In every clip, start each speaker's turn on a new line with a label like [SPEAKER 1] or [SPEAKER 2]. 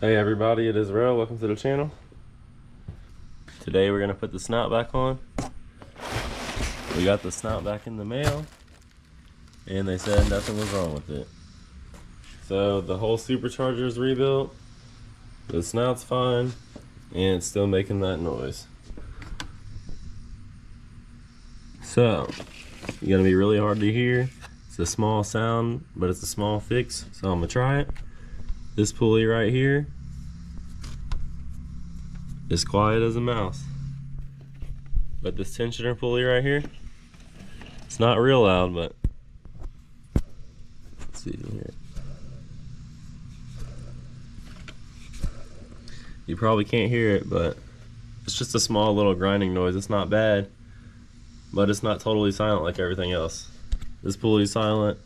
[SPEAKER 1] Hey everybody, it is Rel. Welcome to the channel. Today we're gonna put the snout back on. We got the snout back in the mail, and they said nothing was wrong with it. So the whole supercharger is rebuilt. The snout's fine, and it's still making that noise. So it's gonna be really hard to hear. It's a small sound, but it's a small fix. So I'm gonna try it. This pulley right here is quiet as a mouse. But this tensioner pulley right here, it's not real loud, but let's see here. You probably can't hear it, but it's just a small little grinding noise. It's not bad, but it's not totally silent like everything else. This pulley's silent.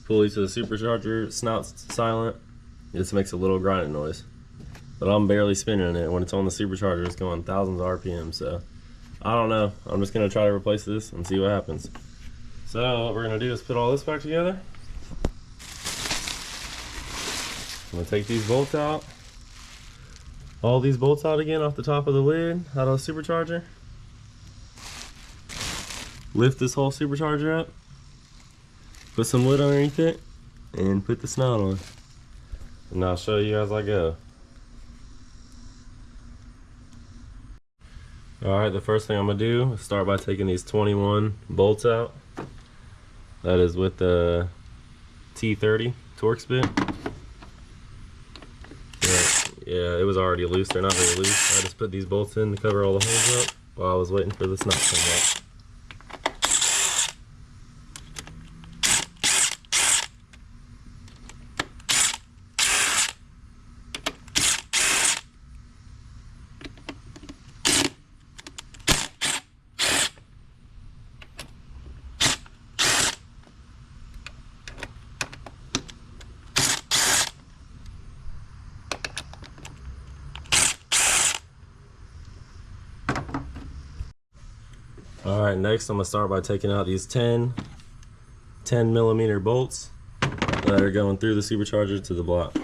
[SPEAKER 1] Pulley to the supercharger, snout's silent. It just makes a little grinding noise. But I'm barely spinning it. When it's on the supercharger, it's going thousands of RPM, so I don't know. I'm just gonna try to replace this and see what happens. So what we're gonna do is put all this back together. I'm gonna take these bolts out. All these bolts out again off the top of the lid, out of the supercharger. Lift this whole supercharger up. Put some lid underneath it and put the snout on. And I'll show you as I go. Alright, the first thing I'm going to do is start by taking these 21 bolts out. That is with the T30 Torx bit. Yeah, it was already loose. They're not very loose. I just put these bolts in to cover all the holes up while I was waiting for the snout to come out. Alright, next I'm going to start by taking out these 10 millimeter bolts that are going through the supercharger to the block.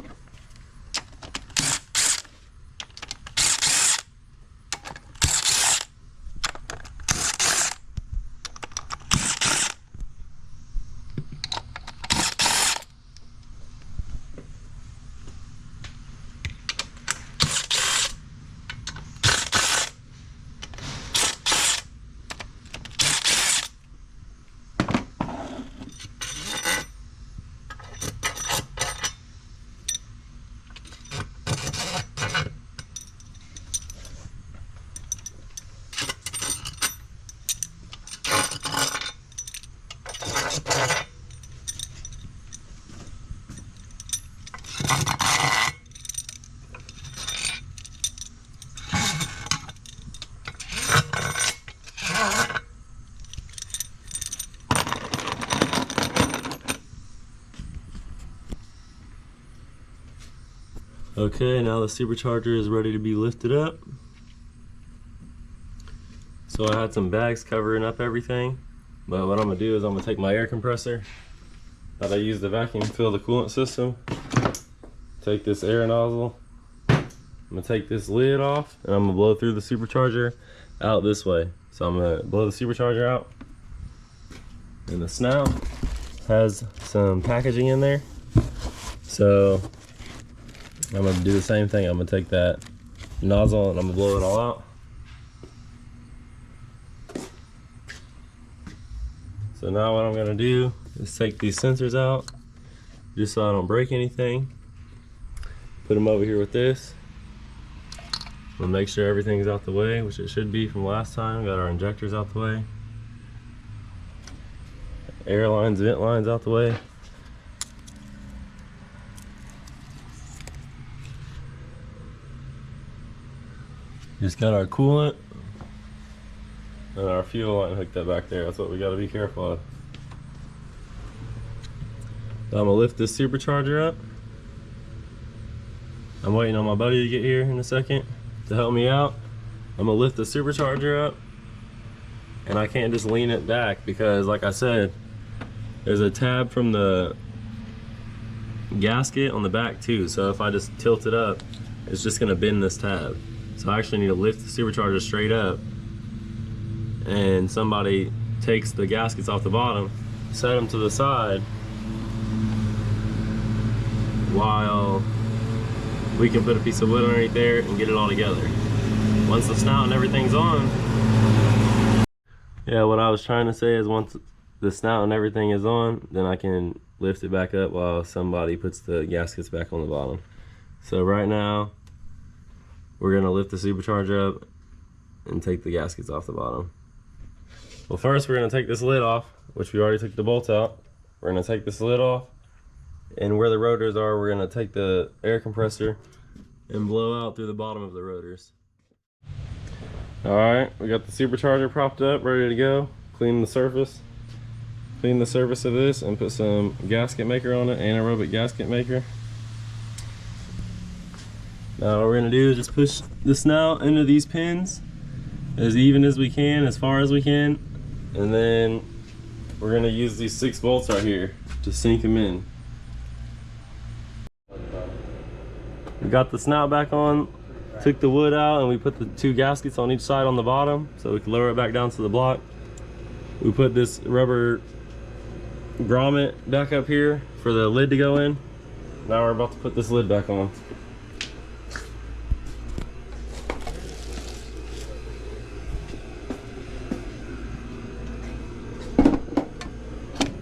[SPEAKER 1] Okay, now the supercharger is ready to be lifted up. So I had some bags covering up everything, but what I'm gonna do is I'm gonna take my air compressor that I use to vacuum fill the coolant system, take this air nozzle, I'm gonna take this lid off, and I'm gonna blow through the supercharger out this way. So I'm gonna blow the supercharger out, and the snout has some packaging in there. So I'm gonna do the same thing. I'm gonna take that nozzle and I'm gonna blow it all out. So now what I'm gonna do is take these sensors out, just so I don't break anything. Put them over here with this. I'm gonna make sure everything's out the way, which it should be from last time. Got our injectors out the way. Air lines, vent lines out the way. Just got our coolant and our fuel line hooked up back there. That's what we got to be careful of. So I'm gonna lift this supercharger up. I'm waiting on my buddy to get here in a second to help me out. I'm gonna lift the supercharger up, and I can't just lean it back because, like I said, there's a tab from the gasket on the back too, so if I just tilt it up, it's just gonna bend this tab. So I actually need to lift the supercharger straight up, and somebody takes the gaskets off the bottom, set them to the side, while we can put a piece of wood underneath there and get it all together. Once the snout and everything's on, yeah, what I was trying to say is once the snout and everything is on, then I can lift it back up while somebody puts the gaskets back on the bottom. So right now, we're gonna lift the supercharger up and take the gaskets off the bottom. Well, first we're gonna take this lid off, which we already took the bolts out. We're gonna take this lid off, and where the rotors are, we're gonna take the air compressor and blow out through the bottom of the rotors. All right, we got the supercharger propped up, ready to go. Clean the surface of this and put some gasket maker on it, anaerobic gasket maker. Now what we're gonna do is just push the snout into these pins as even as we can, as far as we can, and then we're gonna use these 6 bolts right here to sink them in. We got the snout back on, took the wood out, and we put the 2 gaskets on each side on the bottom so we can lower it back down to the block. We put this rubber grommet back up here for the lid to go in. Now we're about to put this lid back on.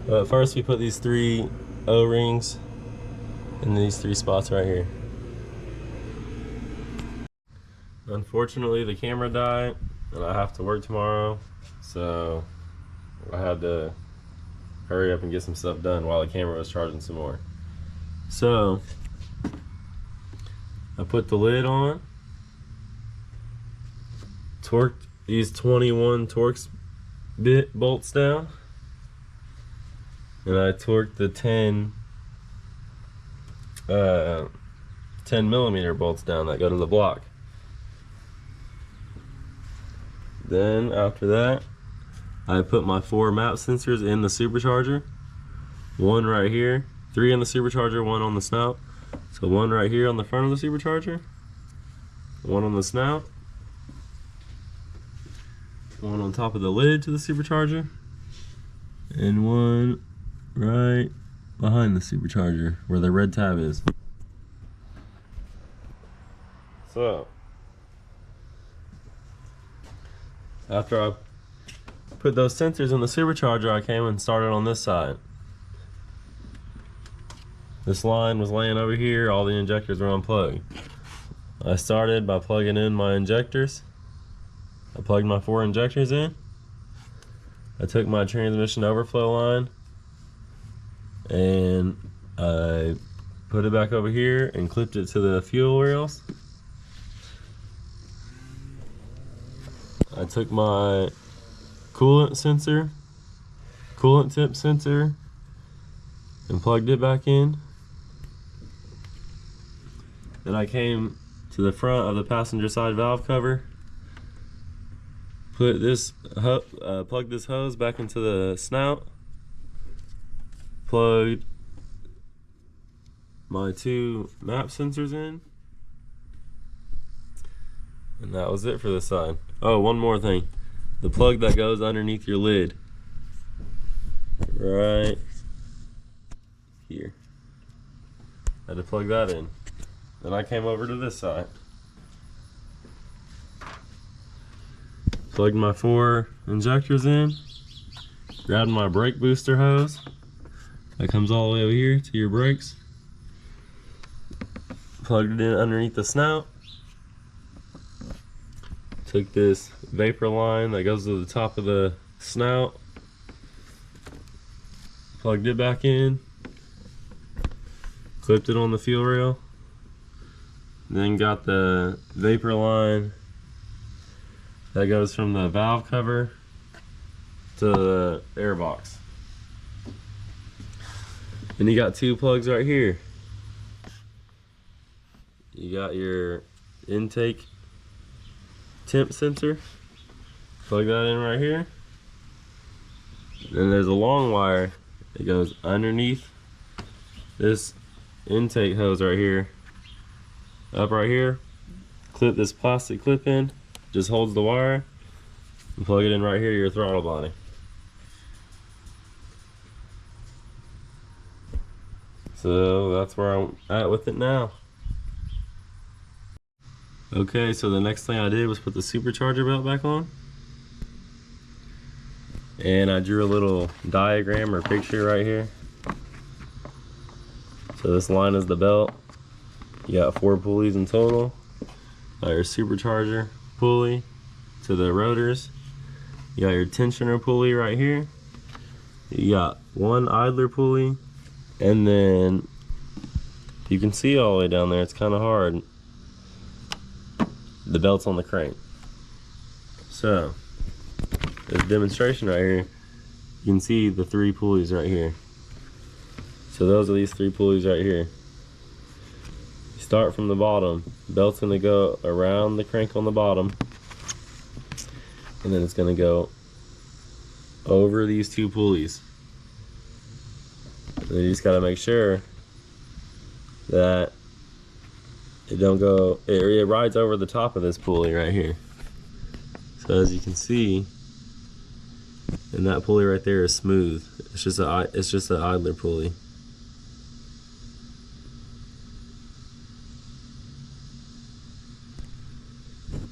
[SPEAKER 1] But first we put these 3 O-rings in these 3 spots right here. Unfortunately, the camera died and I have to work tomorrow, so I had to hurry up and get some stuff done while the camera was charging some more. So I put the lid on, torqued these 21 Torx bit bolts down, and I torqued the 10 millimeter bolts down that go to the block. Then after that, I put my 4 map sensors in the supercharger. 1 right here, 3 in the supercharger, 1 on the snout. So 1 right here on the front of the supercharger, 1 on the snout, 1 on top of the lid to the supercharger, and 1 right behind the supercharger where the red tab is. So after I put those sensors in the supercharger, I came and started on this side. This line was laying over here, all the injectors were unplugged. I started by plugging in my injectors. I plugged my 4 injectors in. I took my transmission overflow line and I put it back over here and clipped it to the fuel rails. I took my coolant tip sensor, and plugged it back in. Then I came to the front of the passenger side valve cover, plugged this hose back into the snout, plugged my 2 map sensors in, and that was it for this side. Oh, one more thing. The plug that goes underneath your lid. Right here. I had to plug that in. Then I came over to this side. Plugged my 4 injectors in. Grabbed my brake booster hose. That comes all the way over here to your brakes. Plugged it in underneath the snout. Took this vapor line that goes to the top of the snout, plugged it back in, clipped it on the fuel rail, then got the vapor line that goes from the valve cover to the air box. And you got 2 plugs right here. You got your intake temp sensor, plug that in right here. Then there's a long wire that goes underneath this intake hose right here, up right here. Clip this plastic clip in, just holds the wire, and plug it in right here to your throttle body. So that's where I'm at with it now. Okay, so the next thing I did was put the supercharger belt back on. And I drew a little diagram or picture right here. So this line is the belt. You got 4 pulleys in total. Got your supercharger pulley to the rotors. You got your tensioner pulley right here. You got 1 idler pulley. And then you can see all the way down there, it's kind of hard. The belt's on the crank. So, this demonstration right here, you can see the 3 pulleys right here. So those are these 3 pulleys right here. You start from the bottom, belt's gonna go around the crank on the bottom, and then it's gonna go over these 2 pulleys. And then you just gotta make sure that it don't go, it rides over the top of this pulley right here. So as you can see, and that pulley right there is smooth. It's just an idler pulley.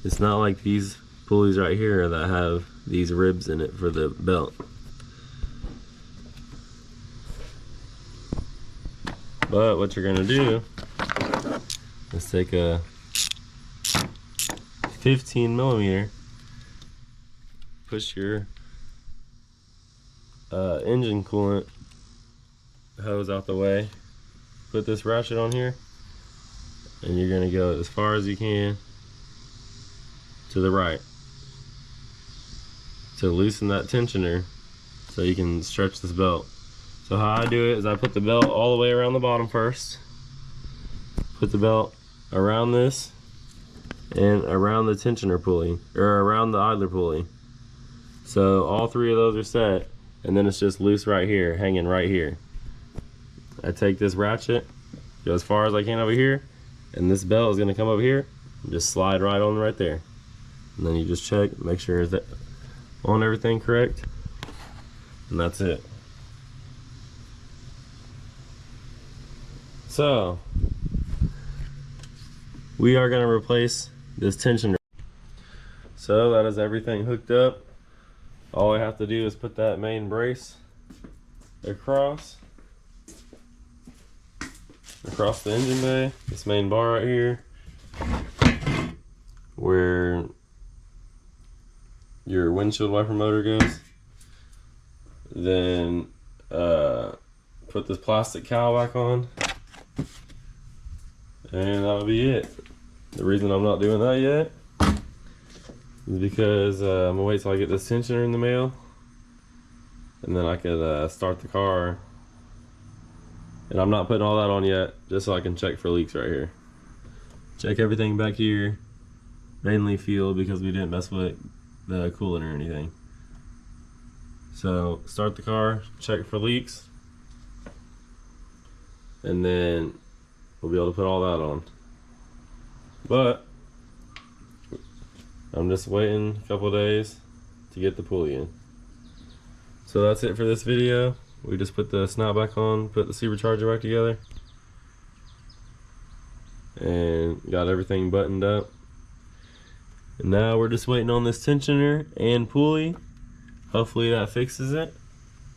[SPEAKER 1] It's not like these pulleys right here that have these ribs in it for the belt. But what you're gonna do is take a 15mm, push your engine coolant hose out the way, put this ratchet on here, and you're gonna go as far as you can to the right to loosen that tensioner so you can stretch this belt. So how I do it is I put the belt all the way around the bottom first, put the belt around this and around the tensioner pulley, or around the idler pulley. So all 3 of those are set, and then it's just loose right here, hanging right here. I take this ratchet, go as far as I can over here, and this belt is gonna come over here and just slide right on right there. And then you just check, make sure is that on everything correct, and that's it. So we are going to replace this tensioner. So that is everything hooked up. All I have to do is put that main brace across the engine bay, this main bar right here, where your windshield wiper motor goes. Then put this plastic cowl back on, and that'll be it. The reason I'm not doing that yet is because I'm gonna wait till I get this tensioner in the mail, and then I could start the car. And I'm not putting all that on yet, just so I can check for leaks right here. Check everything back here, mainly fuel, because we didn't mess with the coolant or anything. So start the car, check for leaks, and then we'll be able to put all that on. But I'm just waiting a couple of days to get the pulley in. So that's it for this video. We just put the snout back on, put the supercharger back together, and got everything buttoned up. And now we're just waiting on this tensioner and pulley. Hopefully that fixes it.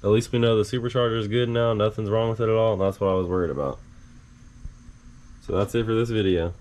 [SPEAKER 1] At least we know the supercharger is good now, nothing's wrong with it at all, and that's what I was worried about. So that's it for this video.